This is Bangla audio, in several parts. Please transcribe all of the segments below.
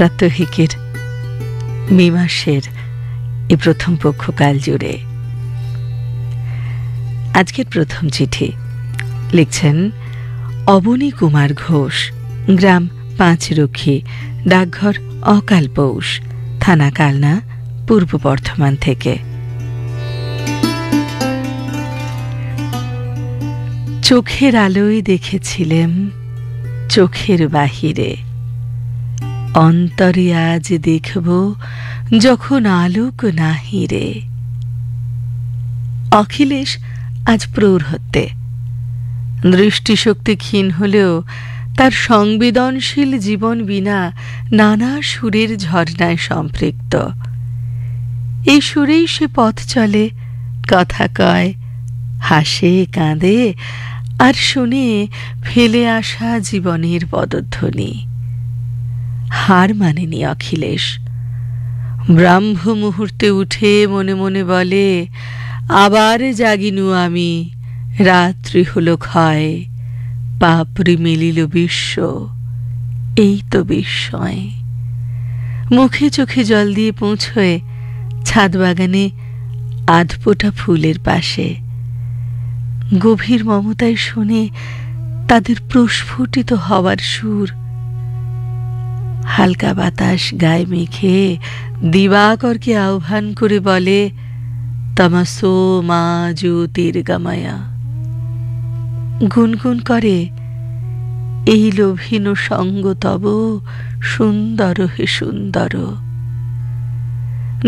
প্রাত্যহিকের মে মাসের এই প্রথম পক্ষকাল জুড়ে আজকের প্রথম চিঠি লিখছেন অবনী কুমার ঘোষ, গ্রাম পাঁচরক্ষী, ডাকঘর অকালপৌষ, থানা কালনা, পূর্ব বর্ধমান থেকে। চোখের আলোয় দেখেছিলেম চোখের বাহিরে, অন্তরে আজ দেখব যখন আলোক নাহিরে। অখিলেশ আজ প্রৌঢ়ত্বে, দৃষ্টিশক্তি ক্ষীণ হলেও তার সংবেদনশীল জীবন বিনা নানা সুরের ঝর্ণায় সম্পৃক্ত। এই সুরেই সে পথ চলে, কথা কয়, হাসে, কাঁদে, আর শুনে ফেলে আসা জীবনের পদধ্বনি। হার মানেনি অখিলেশ। ব্রাহ্ম মুহূর্তে উঠে মনে মনে বলে, আবার জাগিনু আমি, রাত্রি হলো ক্ষয়, পাপড়ি মেলিল বিশ্ব, এই তো বিস্ময়। মুখে চোখে জল দিয়ে পৌঁছয় ছাদ বাগানে আধপোটা ফুলের পাশে। গভীর মমতায় শুনে তাদের প্রস্ফুটিত হওয়ার সুর। হালকা বাতাস গায়ে মেখে দিবাকরকে আহ্বান করে বলে, তমসো মা জ্যোতির্গময়া। গুনগুন করে, এই লোভীন সঙ্গ তব সুন্দর হে সুন্দর।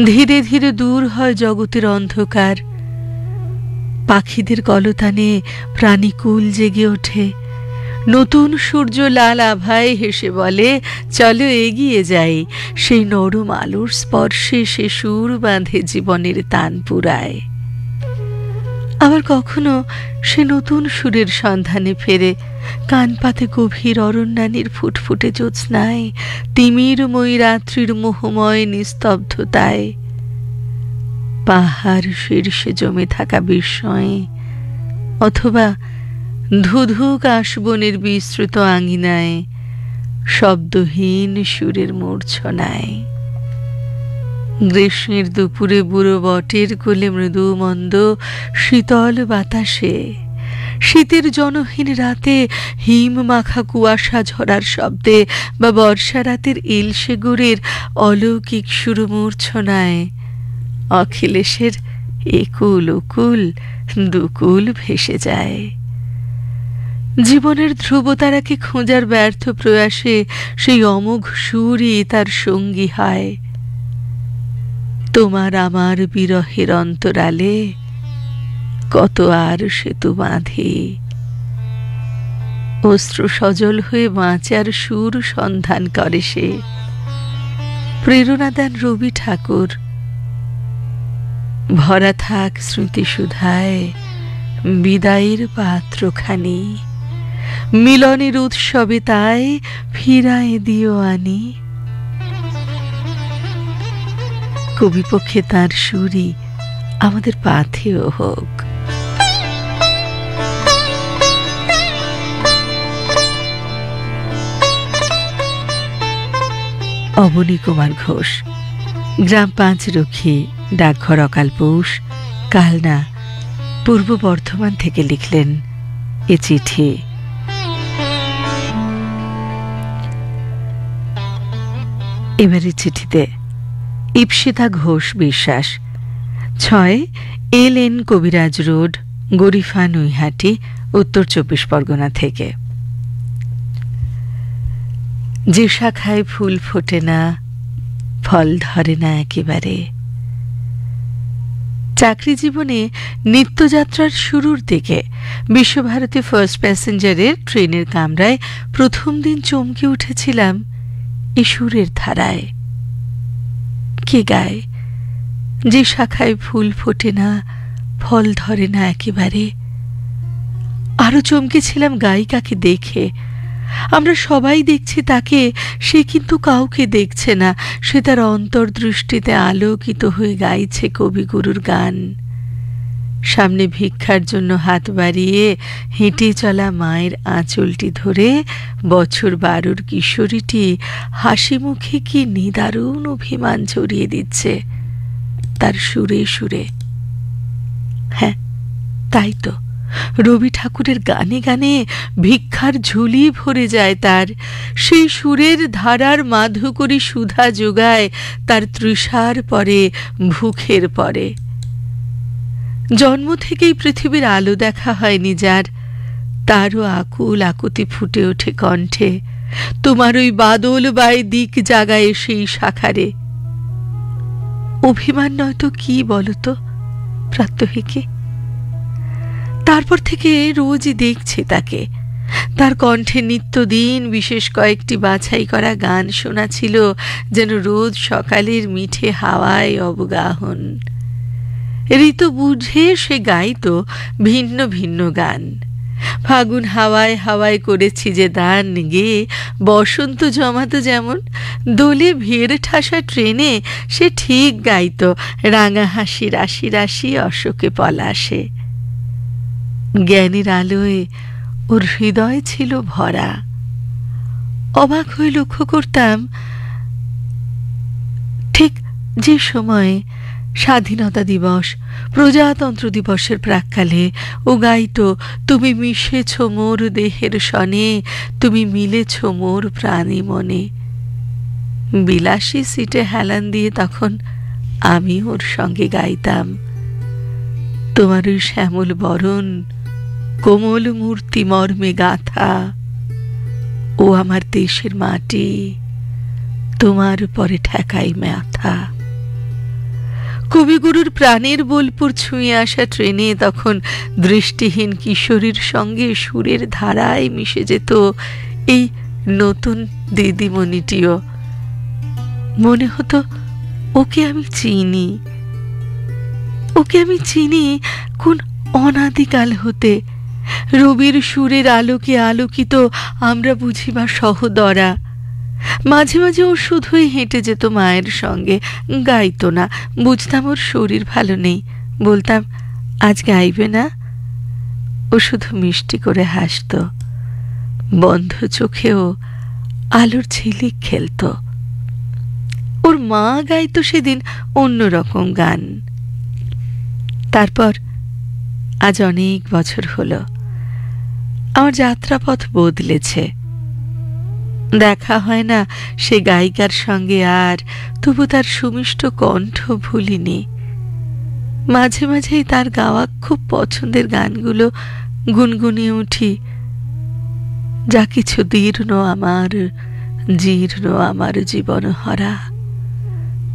ধীরে ধীরে দূর হয় জগতের অন্ধকার। পাখিদের কলতানে প্রাণীকুল জেগে ওঠে। নতুন সূর্য লাল আভায় হেসে বলে, চলো এগিয়ে যাই। সেই নরম আলোর স্পর্শে সে সুর বাঁধে জীবনের তান পুরায়। আবার কখনো সে নতুন সুরের সন্ধানে ফেরে, কান পাতে গভীর অরণ্যানীর ফুটফুটে জ্যোৎস্নায়, তিমিরময়ী রাত্রির মোহময় নিস্তব্ধতায়, পাহাড় শীর্ষে জমে থাকা বিস্ময়ে, অথবা ধুধু কাশবনের বিস্তৃত আঙিনায় শব্দহীন সুরের মূর্ছনায়। গ্রীষ্মের দুপুরে বুড়ো বটের কোলে মৃদু মন্দ শীতল বাতাসে, শীতের জনহীন রাতে হিম মাখা কুয়াশা ঝরার শব্দে, বা বর্ষা রাতের ইলশে গুড়ের অলৌকিক সুরমূর্ছনায় অখিলেশের একুল ওকুল দুকুল ভেসে যায়। জীবনের ধ্রুবতারাকে খোঁজার ব্যর্থ প্রয়াসে সেই অমোঘ সুরই তার সঙ্গী হয়। তোমার আমার বিরহের অন্তরালে কত আর সেতু বাঁধে, অশ্রু সজল হয়ে বাঁচার সুর সন্ধান করে সে। প্রেরণা দেন রবি ঠাকুর, ভরা থাক স্মৃতিসুধায় বিদায়ের পাত্রখানি, মিলনের উৎসবে তাই ফিরায় দিও আনি। কবিপক্ষে তাঁর সুরই আমাদের পাথেয় হোক। অবনী কুমার ঘোষ, গ্রাম পাঁচরক্ষী, ডাকঘর অকালপৌষ, কালনা, পূর্ব বর্ধমান থেকে লিখলেন এ চিঠি। এবারে চিঠিতে ইপ্সিতা ঘোষ বিশ্বাস, 6 LN কবিরাজ রোড, গরিফা, নৈহাটি, উত্তর 24 পরগনা থেকে। যে শাখায় ফুল ফোটে না, ফল ধরে না একেবারে। চাকরি জীবনে নিত্যযাত্রার শুরুর দিকে বিশ্বভারতী ফার্স্ট প্যাসেঞ্জারের ট্রেনের কামরায় প্রথম দিন চমকে উঠেছিলাম এই সুরের ধারায়। কে গায়, যে শাখায় ফুল ফোটে না, ফল ধরে না একেবারে। আরো চমকেছিলাম গায়িকাকে দেখে। আমরা সবাই দেখছি তাকে, সে কিন্তু কাউকে দেখছে না। সে তার অন্তর্দৃষ্টিতে আলোকিত হয়ে গাইছে কবিগুরুর গান। সামনে ভিক্ষার জন্য হাত বাড়িয়ে হেঁটে চলা মায়ের আঁচলটি ধরে বছর 12 কিশোরীটি হাসি মুখে কি নিদারুণ অভিমান ছড়িয়ে দিচ্ছে তার সুরে সুরে। হ্যাঁ, তাই তো, রবি ঠাকুরের গানে গানে ভিক্ষার ঝুলি ভরে যায় তার। সেই সুরের ধারার মাধুকরী সুধা যোগায় তার তৃষার পরে, ভুখের পরে। জন্ম থেকেই পৃথিবীর আলো দেখা হয়নি যার, তারও আকুল আকুতি ফুটে ওঠে কণ্ঠে তোমার ওই বাদল বাই দিক জাগায় সেই শাখারে। অভিমান নয়তো কি বলতো প্রাত্যহিকে? তারপর থেকে রোজই দেখছে তাকে, তার কণ্ঠে নিত্যদিন বিশেষ কয়েকটি বাছাই করা গান শোনাছিল, যেন রোজ সকালের মিঠে হাওয়ায় অবগাহন। ঋতু বুঝে সে গাইত ভিন্ন ভিন্ন গান। ফাগুন হাওয়ায় হাওয়ায় করেছি যে দান গেয়ে বসন্ত জমাতো যেমন, দোলে ভিড় ঠাসা ট্রেনে সে ঠিক গাইত রাঙা হাসি রাশি রাশি অশোকে পলাশে। জ্ঞানের আলোয় ওর হৃদয় ছিল ভরা। অবাক হয়ে লক্ষ্য করতাম, ঠিক যে সময়ে স্বাধীনতা দিবস, প্রজাতন্ত্র দিবসের প্রাক্কালে ও গাইত তুমি মিশেছ মোর দেহের সনে, তুমি মিলেছ মোর প্রাণী মনে। বিলাসী সিটে হেলান দিয়ে তখন আমি ওর সঙ্গে গাইতাম তোমার ওই শ্যামল বরণ, কোমল মূর্তি মর্মে গাথা, ও আমার দেশের মাটি, তোমার পরে ঠেকাই মাথা। কবিগুরুর প্রাণের বোলপুর ছুঁয়ে আসা ট্রেনে তখন দৃষ্টিহীন কিশোরীর সঙ্গে সুরের ধারায় মিশে যেত এই নতুন দিদিমণিটিও। মনে হতো ওকে আমি চিনি, ওকে আমি চিনি কোন অনাদিকাল হতে। রবির সুরের আলোকে আলোকিত আমরা বুঝিবা সহদরা। মাঝে মাঝে ও শুধুই হেঁটে যেত মায়ের সঙ্গে, গাইতো না। বুঝতাম ওর শরীর ভালো নেই, বলতাম আজ গাইবে না। ও শুধু মিষ্টি করে হাসত, বন্ধ চোখেও আলোর ঝিলিক খেলত। ওর মা গাইতো সেদিন অন্যরকম গান। তারপর আজ অনেক বছর হলো, আমার যাত্রাপথ বদলেছে। দেখা হয় না সে গায়িকার সঙ্গে আর, তবু তার সুমিষ্ট কণ্ঠ ভুলিনি। মাঝে মাঝেই তার গাওয়া খুব পছন্দের গানগুলো গুনগুনিয়ে উঠি। যা কিছু দীর্ণ আমার, জীর্ণ আমার জীবন হরা,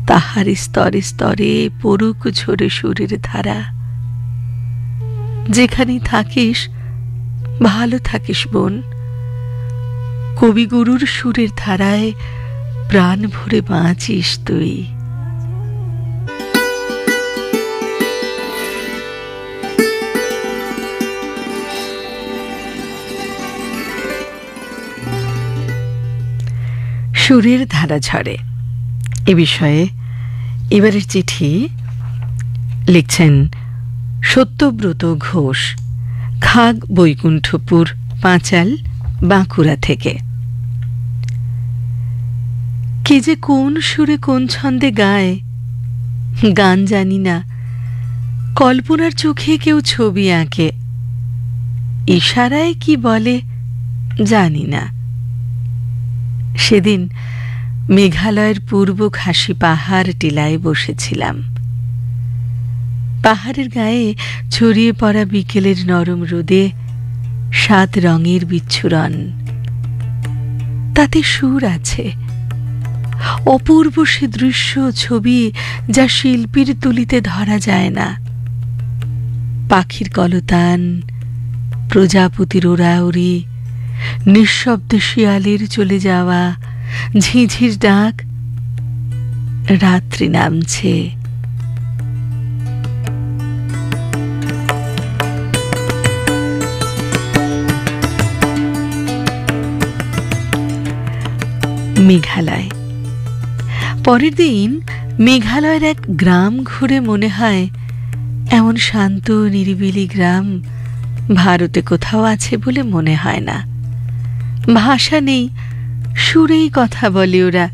তাহার স্তরে স্তরে পড়ুক ঝরে সুরের ধারা। যেখানেই থাকিস ভালো থাকিস বোন, কবিগুরুর সুরের ধারায় প্রাণ ভরে বাঁচিস তুই। সুরের ধারা ঝরে এ বিষয়ে এবারের চিঠি লিখছেন সত্যব্রত ঘোষ, খাগ বৈকুণ্ঠপুর, পাঁচাল, বাঁকুড়া থেকে। কে যে কোন সুরে কোন ছন্দে গায় গান জানি না, কল্পনার চোখে কেউ ছবি আঁকে, ইশারায় কি বলে জানি না। সেদিন মেঘালয়ের পূর্ব খাসি পাহাড় টিলায় বসেছিলাম। পাহাড়ের গায়ে ছড়িয়ে পড়া বিকেলের নরম রোদে 7 রঙের বিচ্ছুরণ, তাতে সুর আছে। অপূর্ব সে দৃশ্য ছবি যা শিল্পীর তুলিতে ধরা যায় না। পাখির কলতান, প্রজাপতির ওড়াউড়ি, নিঃশব্দ শিয়ালের চলে যাওয়া, ঝিঝির ডাক, রাত্রি নামছে। মেঘালয়। পরের দিন মেঘালয়ের এক গ্রাম ঘুরে মনে হয় এমন শান্ত নিরিবিলি গ্রাম ভারতে কোথাও আছে বলে মনে হয় না। ভাষা নেই, সুরেই কথা বলে ওরা।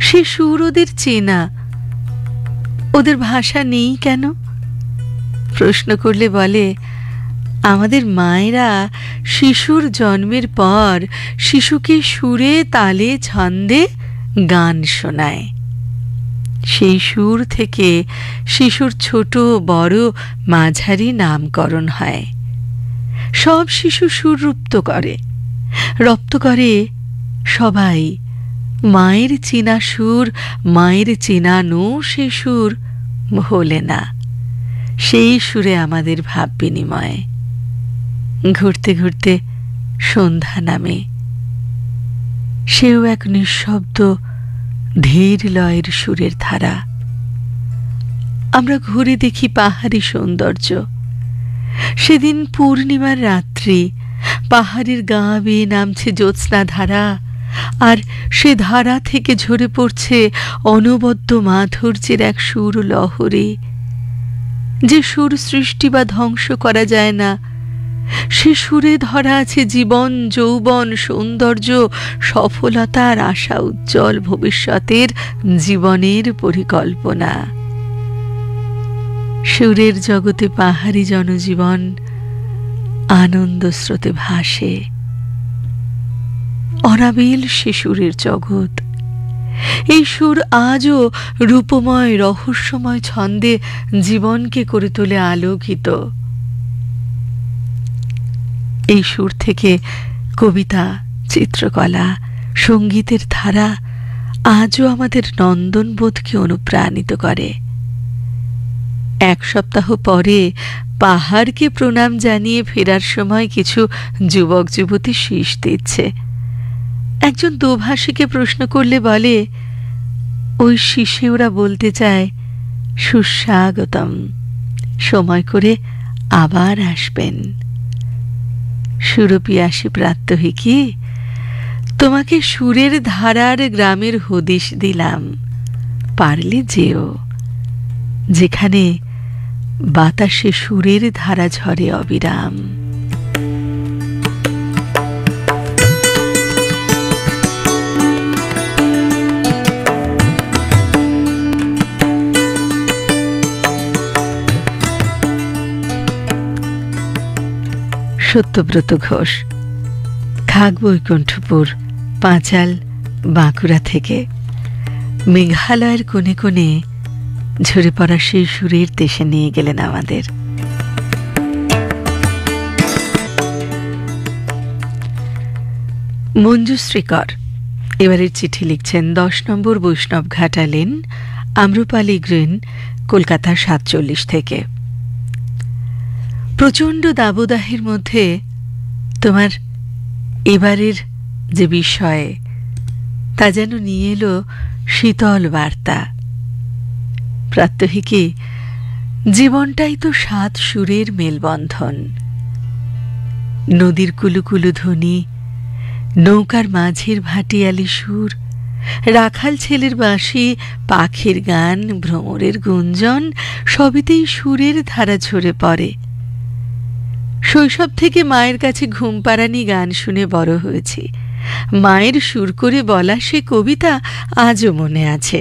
সে সুর ওদের চেনা। ওদের ভাষা নেই কেন? প্রশ্ন করলে বলে, আমাদের মায়েরা শিশুর জন্মের পর শিশুকে সুরে তালে ছন্দে গান শোনায়। সেই সুর থেকে শিশুর ছোট বড় মাঝারি নামকরণ হয়। সব শিশু সুর রপ্ত করে সবাই। মায়ের চেনা সুর, মায়ের চেনানো সে সুর ভোলে না। সেই সুরে আমাদের ভাব বিনিময়। ঘুরতে ঘুরতে সন্ধ্যা নামে, সেও এক নিঃশব্দ ধীর লয়ের সুরের ধারা। আমরা ঘুরে দেখি পাহাড়ি সৌন্দর্য। সেদিন পূর্ণিমার রাত্রি, পাহাড়ের গা বেয়ে নামছে জ্যোৎস্না ধারা, আর সে ধারা থেকে ঝরে পড়ছে অনবদ্য মাধুর্যের এক সুর লহরী। যে সুর সৃষ্টি বা ধ্বংস করা যায় না, সে সুরে ধরা আছে জীবন, যৌবন, সৌন্দর্য, সফলতার আশা, উজ্জ্বল ভবিষ্যতের জীবনের পরিকল্পনা। সুরের জগতে পাহাড়ি জনজীবন আনন্দ স্রোতে ভাসে। অনাবিল সে সুরের জগৎ। এই সুর আজও রূপময় রহস্যময় ছন্দে জীবনকে করে তোলে আলোকিত। এই সুর থেকে কবিতা, চিত্রকলা, সঙ্গীতের ধারা আজও আমাদের নন্দনবোধকে অনুপ্রাণিত করে। এক সপ্তাহ পরে পাহাড়কে প্রণাম জানিয়ে ফেরার সময় কিছু যুবক যুবতী শীষ দিচ্ছে। একজন দোভাষীকে প্রশ্ন করলে বলে, ওই শীষে ওরা বলতে চায়, সুস্বাগতম, সময় করে আবার আসবেন। সুরপিয়াসী প্রাত্যহিকী, তোমাকে সুরের ধারার গ্রামের হদিশ দিলাম। পারলে যেও, যেখানে বাতাসে সুরের ধারা ঝরে অবিরাম। সত্যব্রত ঘোষ, খাগ বৈকুণ্ঠপুর, পাঁচাল, বাঁকুড়া থেকে মেঘালয়ের কোণে কোণে ঝরে পড়া সেই সুরের দেশে নিয়ে গেলেন আমাদের। মঞ্জুশ্রী কর এবারের চিঠি লিখছেন 10 নম্বর বৈষ্ণব ঘাটা লেন, আম্রপালি গ্রিন, কলকাতা 47 থেকে। প্রচণ্ড দাবদাহের মধ্যে তোমার এবারের যে বিষয়, তা যেন নিয়ে এলো শীতল বার্তা। প্রাত্যহিকী, জীবনটাই তো 7 সুরের মেলবন্ধন। নদীর কুলুকুলু ধ্বনি, নৌকার মাঝের ভাটিয়ালি সুর, রাখাল ছেলের বাঁশি, পাখির গান, ভ্রমরের গুঞ্জন, সবিতেই সুরের ধারা ঝরে পড়ে। শৈশব থেকে মায়ের কাছে ঘুমপাড়ানি গান শুনে বড় হয়েছি। মায়ের সুর করে বলা সে কবিতা আজও মনে আছে।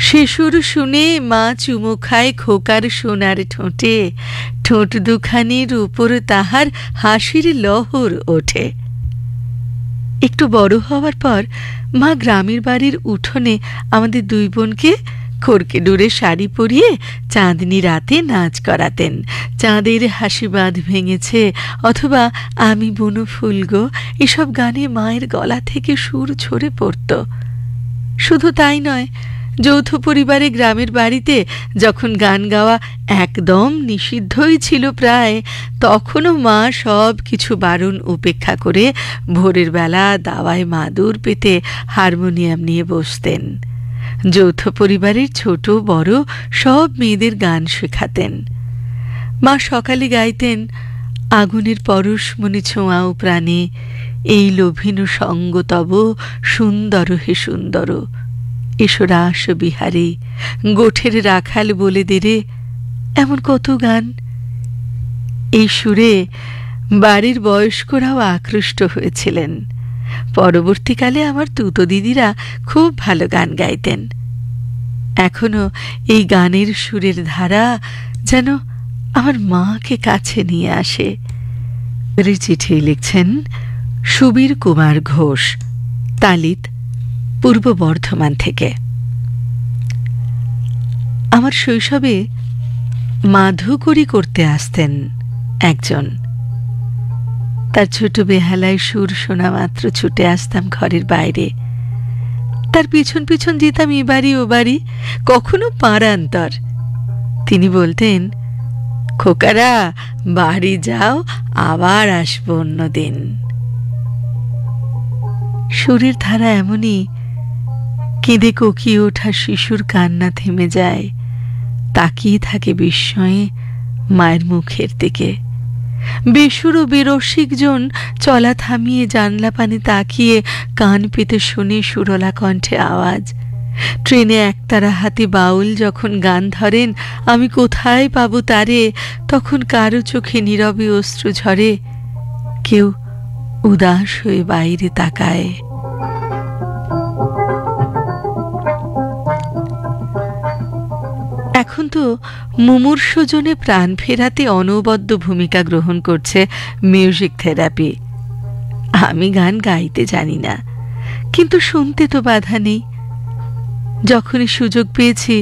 সে সুর শুনে মা চুমো খায় খোকার সোনার ঠোঁটে, ঠোঁট দুখানির উপর তাহার হাসির লহর ওঠে। একটু বড় হওয়ার পর মা গ্রামের বাড়ির উঠোনে আমাদের 2 বোনকে খড়কে ডোরে শাড়ি পরিয়ে চাঁদনি রাতে নাচ করাতেন। চাঁদের হাসি বাঁধ ভেঙেছে অথবা আমি বুনো ফুল গো, এসব গানে মায়ের গলা থেকে সুর ঝরে পড়ত। শুধু তাই নয়, যৌথ পরিবারে গ্রামের বাড়িতে যখন গান গাওয়া একদম নিষিদ্ধই ছিল প্রায়, তখনও মা সব কিছু বারণ উপেক্ষা করে ভোরের বেলা দাওয়ায় মাদুর পেতে হারমোনিয়াম নিয়ে বসতেন। যৌথ পরিবারের ছোট বড় সব মেয়েদের গান শেখাতেন। মা সকালে গাইতেন, আগুনের পরশ মনে ছোঁয়াও প্রাণে, এই লোভিনু সঙ্গ তব সুন্দর হে সুন্দর, এসো রাস বিহারে, গোঠের রাখাল বলে দেরে এমন কত গান। এই সুরে বাড়ির বয়স্করাও আকৃষ্ট হয়েছিলেন। পরবর্তীকালে আমার তুতো দিদিরা খুব ভালো গান গাইতেন। এখনো এই গানের সুরের ধারা যেন আমার মাকে কাছে নিয়ে আসে। চিঠি লিখছেন সুবীর কুমার ঘোষ, তালিত, পূর্ব বর্ধমান থেকে। আমার শৈশবে মাধুকরী করতে আসতেন একজন। তার ছোট বেহালায় সুর শোনা মাত্র ছুটে আসতাম ঘরের বাইরে। তার পিছন পিছন যেতাম এ বাড়ি ও বাড়ি, কখনো পাড়ান্তর। তিনি বলতেন, খোকারা বাড়ি যাও, আবার আসবো অন্যদিন। সুরের ধারা এমনই, কেঁদে কোকিয়ে ওঠা শিশুর কান্না থেমে যায়, তাকিয়ে থাকে বিস্ময়ে মায়ের মুখের দিকে। বেসুরো বেরসিকজন চলা থামিয়ে জানলা পানে তাকিয়ে কান পেতে শুনে সুরলা কণ্ঠে আওয়াজ। ট্রেনে একতারা হাতে বাউল যখন গান ধরেন, আমি কোথায় পাবো তারে, তখন কারো চোখে নীরবে অশ্রু ঝরে, কেউ উদাস হয়ে বাইরে তাকায়। এখন তো মুমূর্ষজনে প্রাণ ফেরাতে অনবদ্য ভূমিকা গ্রহণ করছে মিউজিক থেরাপি। আমি গান গাইতে জানি না, কিন্তু শুনতে তো বাধা নেই। যখনই সুযোগ পেয়েছি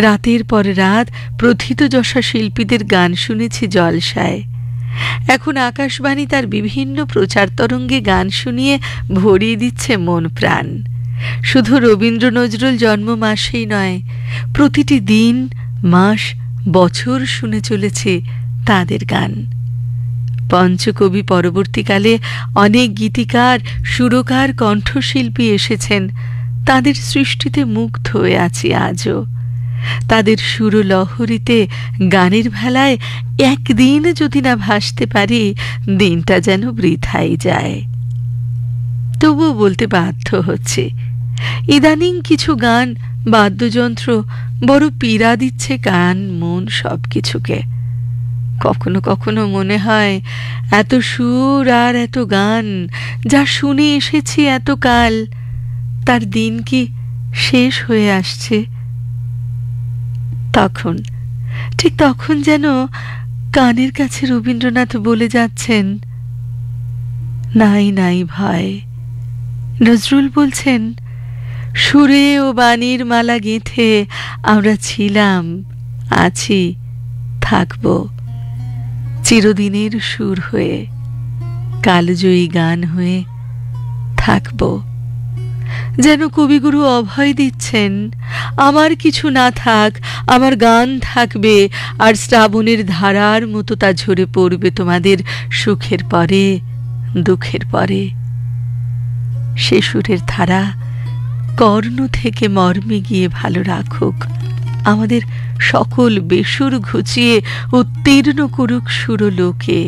রাতের পর রাত প্রথিতযশা শিল্পীদের গান শুনেছি জলসায়। এখন আকাশবাণী তার বিভিন্ন প্রচার তরঙ্গে গান শুনিয়ে ভরিয়ে দিচ্ছে মন প্রাণ। শুধু রবীন্দ্র নজরুল জন্ম মাসেই নয়, প্রতিটি দিন, মাস, বছর শুনে চলেছে তাদের গান। পঞ্চকবি পরবর্তীকালে অনেক গীতিকার, সুরকার, কণ্ঠশিল্পী এসেছেন। তাদের সৃষ্টিতে মুগ্ধ হয়ে আছি আজও। তাদের সুরলহরীতে গানের ভেলায় একদিন যদি না ভাসতে পারি, দিনটা যেন বৃথাই যায়। তবুও বলতে বাধ্য হচ্ছে, ইদানিং কিছু গান, বাদ্যযন্ত্র বড় পীড়া দিচ্ছে কান, মন, সব কিছুকে। কখনো কখনো মনে হয়, এত সুর আর এত গান যা শুনে এসেছি এতকাল, তার দিন কি শেষ হয়ে আসছে? ঠিক তখন যেন কানের কাছে রবীন্দ্রনাথ বলে যাচ্ছেন, নাই নাই ভয়। নজরুল বলছেন, সুরে ও বাণীর মালা গেঁথে আমরা ছিলাম, আছি, থাকব চিরদিনের সুর হয়ে, কালজয়ী গান হয়ে থাকব। যেন কবিগুরু অভয় দিচ্ছেন, আমার কিছু না থাক, আমার গান থাকবে, আর শ্রাবণের ধারার মতো তা ঝরে পড়বে তোমাদের সুখের পরে, দুঃখের পরে। সে সুরের ধারা কর্ণ থেকে মর্মে গিয়ে ভালো রাখুক, আমাদের সকল বেসুর ঘুচিয়ে উত্তীর্ণ করুক সুরলোকে।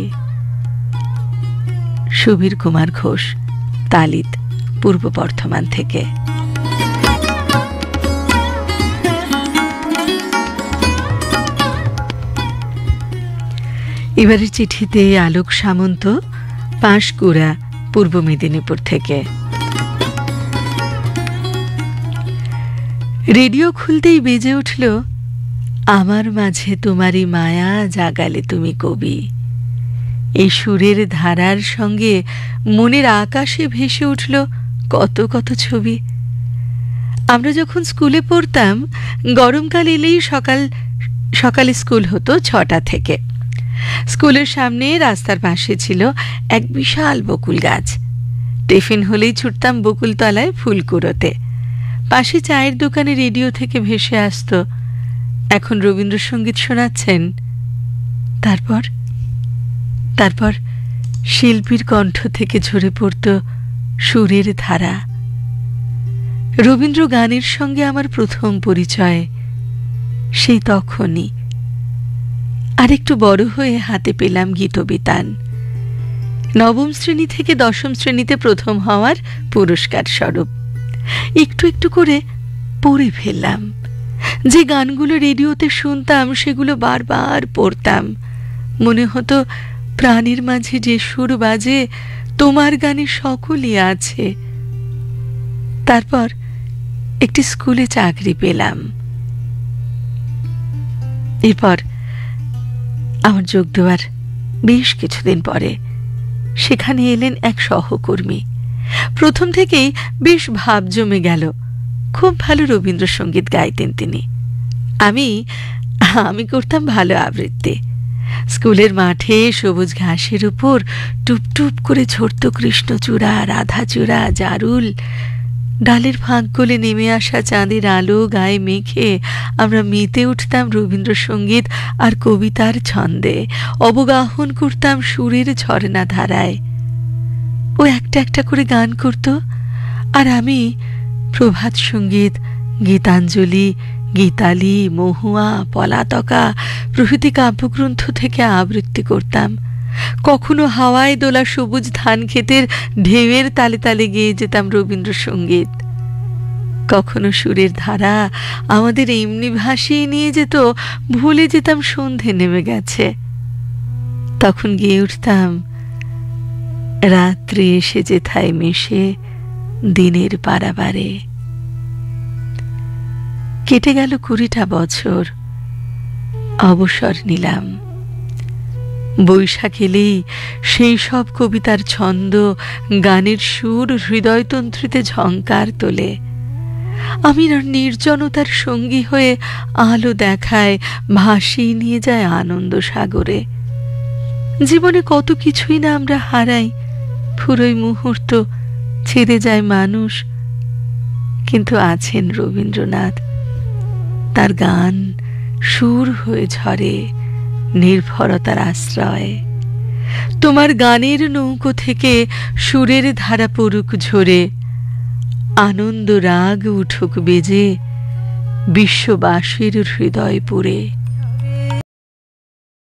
সুবীর কুমার ঘোষ, তালিত, পূর্ব বর্ধমান থেকে। এবারের চিঠিতে আলোক সামন্ত, পাঁশকুড়া, পূর্ব মেদিনীপুর থেকে। রেডিও খুলতেই বেজে উঠল, আমার মাঝে তোমারই মায়া জাগালে তুমি কবি। এই সুরের ধারার সঙ্গে মনের আকাশে ভেসে উঠল কত কত ছবি। আমরা যখন স্কুলে পড়তাম, গরমকাল এলেই সকালে স্কুল হতো 6টা থেকে। স্কুলের সামনে রাস্তার পাশে ছিল এক বিশাল বকুল গাছ। টিফিন হলেই ছুটতাম বকুলতলায় ফুল কুড়োতে। পাশে চায়ের দোকানে রেডিও থেকে ভেসে আসতো, এখন রবীন্দ্রসঙ্গীত শোনাচ্ছেন। তারপর শিল্পীর কণ্ঠ থেকে ঝরে পড়ত সুরের ধারা। রবীন্দ্র গানের সঙ্গে আমার প্রথম পরিচয় সেই তখনই। আরেকটু বড় হয়ে হাতে পেলাম গীতবিতান। 9ম শ্রেণী থেকে 10ম শ্রেণীতে প্রথম হওয়ার পুরস্কার স্বরূপ একটু একটু করে পড়ে ফেললাম। যে গানগুলো রেডিওতে শুনতাম সেগুলো বারবার পড়তাম। মনে হতো প্রাণীর মাঝে যে সুর বাজে তোমার গানে সকলই আছে। তারপর একটি স্কুলে চাকরি পেলাম। এরপর আমার যোগ দেওয়ার বেশ কিছুদিন পরে সেখানে এলেন এক সহকর্মী। প্রথম থেকেই বেশ ভাব জমে গেল। খুব ভালো রবীন্দ্রসঙ্গীত গাইতেন তিনি। আমি করতাম ভালো আবৃত্তি। স্কুলের মাঠে সবুজ ঘাসের উপর টুপটুপ করে ঝরত কৃষ্ণচূড়া, রাধাচূড়া, জারুল। ডালের ফাঁক গলে নেমে আসা চাঁদের আলো গায়ে মেখে আমরা মেতে উঠতাম রবীন্দ্রসঙ্গীত আর কবিতার ছন্দে, অবগাহন করতাম সুরের ঝর্ণা ধারায়। ও একটা একটা করে গান করত, আর আমি প্রভাত সঙ্গীত, গীতাঞ্জলি, গীতালি, মহুয়া, পলাতকা প্রভৃতি কাব্যগ্রন্থ থেকে আবৃত্তি করতাম। কখনো হাওয়ায় দোলা সবুজ ধান ক্ষেতের ঢেউয়ের তালে তালে গেয়ে যেতাম রবীন্দ্রসঙ্গীত। কখনো সুরের ধারা আমাদের এমনি ভাসিয়ে নিয়ে যেত, ভুলে যেতাম সন্ধে নেমে গেছে। তখন গেয়ে উঠতাম, রাত্রি এসে যেথায় মেশে দিনের পারাবারে। কেটে গেল 20টা বছর। অবসর নিলাম। বৈশাখ এলেই সেই সব কবিতার ছন্দ, গানের সুর হৃদয়তন্ত্রীতে ঝংকার তোলে। আমি নির্জনতার সঙ্গী হয়ে আলো দেখায়, ভাসিয়ে নিয়ে যায় আনন্দ সাগরে। জীবনে কত কিছুই না আমরা হারাই, ফুরোয় মুহূর্ত, ছেড়ে যায় মানুষ। কিন্তু আছেন রবীন্দ্রনাথ, তার গান সুর হয়ে ঝরে নির্ভরতার আশ্রয়। তোমার গানের নৌকো থেকে সুরের ধারা পড়ুক ঝরে, আনন্দ রাগ উঠুক বেজে বিশ্ববাসীর হৃদয় পুরে।